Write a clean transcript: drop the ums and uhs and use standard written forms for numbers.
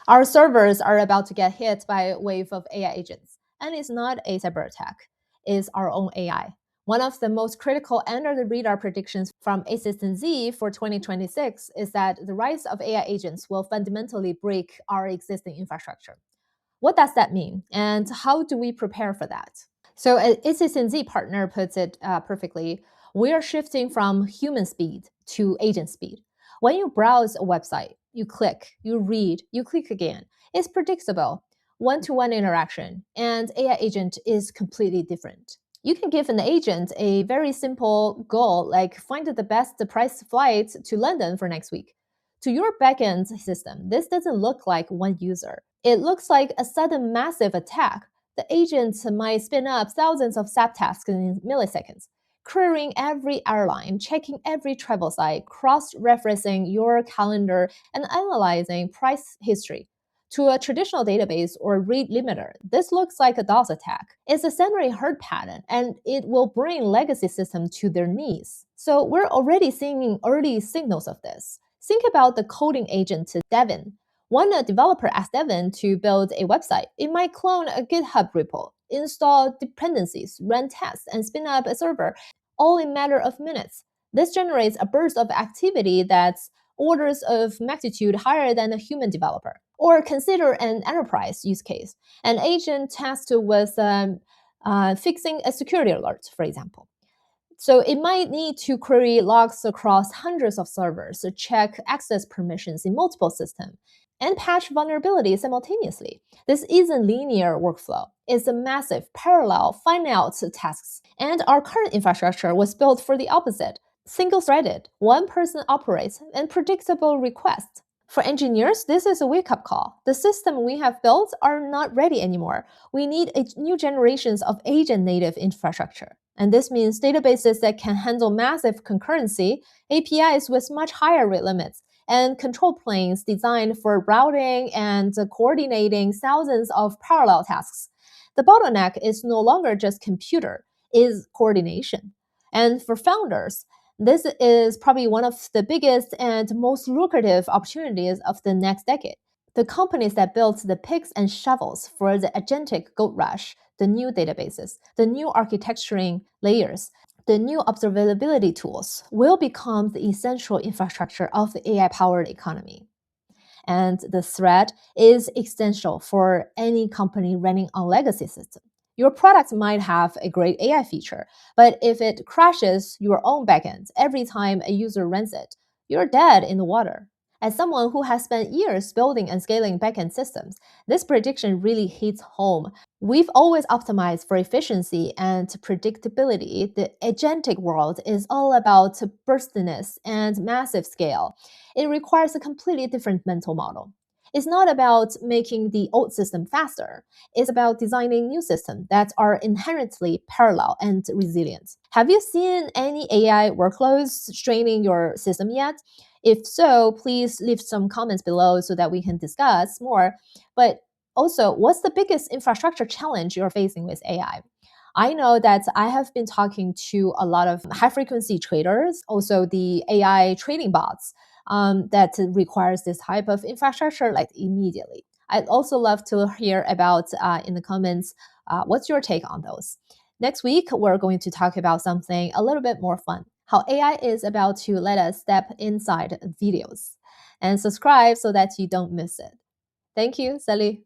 Our servers are about to get hit by a wave of AI agents. And it's not a cyber attack, it's our own AI. One of the most critical under the radar predictions from A-System-Z for 2026 is that the rise of AI agents will fundamentally break our existing infrastructure. What does that mean? And how do we prepare for that? So, A-System-Z partner puts it perfectly. We are shifting from human speed to agent speed. When you browse a website, you click, you read, you click again. It's predictable, one-to-one interaction, and AI agent is completely different. You can give an agent a very simple goal like find the best price flight to London for next week. To your backend system, this doesn't look like one user. It looks like a sudden massive attack. The agent might spin up thousands of subtasks in milliseconds, querying every airline, checking every travel site, cross-referencing your calendar, and analyzing price history. To a traditional database or rate limiter, this looks like a DOS attack. It's a century herd pattern, and it will bring legacy systems to their knees. So we're already seeing early signals of this. Think about the coding agent Devin. When a developer asks Devin to build a website, it might clone a GitHub repo, install dependencies, run tests, and spin up a server, all in a matter of minutes. This generates a burst of activity that's orders of magnitude higher than a human developer. Or consider an enterprise use case. An agent tasked with fixing a security alert, for example. So it might need to query logs across hundreds of servers to check access permissions in multiple systems and patch vulnerabilities simultaneously. This isn't linear workflow. It's a massive parallel find-out tasks. And our current infrastructure was built for the opposite. Single-threaded, one person operates, and predictable requests. For engineers, this is a wake-up call. The system we have built are not ready anymore. We need a new generations of agent-native infrastructure. And this means databases that can handle massive concurrency, APIs with much higher rate limits, and control planes designed for routing and coordinating thousands of parallel tasks. The bottleneck is no longer just computer, is coordination. And for founders, this is probably one of the biggest and most lucrative opportunities of the next decade. The companies that built the picks and shovels for the agentic gold rush, the new databases, the new architecturing layers, the new observability tools will become the essential infrastructure of the AI-powered economy. And the threat is essential for any company running on legacy systems. Your product might have a great AI feature, but if it crashes your own backend every time a user runs it, you're dead in the water. As someone who has spent years building and scaling backend systems, this prediction really hits home. We've always optimized for efficiency and predictability. The agentic world is all about burstiness and massive scale. It requires a completely different mental model. It's not about making the old system faster. It's about designing new systems that are inherently parallel and resilient. Have you seen any AI workloads straining your system yet? If so, please leave some comments below so that we can discuss more. But also, what's the biggest infrastructure challenge you're facing with AI? I know that I have been talking to a lot of high frequency traders, also the AI trading bots that requires this type of infrastructure like immediately. I'd also love to hear about in the comments what's your take on those. Next week, we're going to talk about something a little bit more fun, how AI is about to let us step inside videos. And subscribe so that you don't miss it. Thank you, Sally.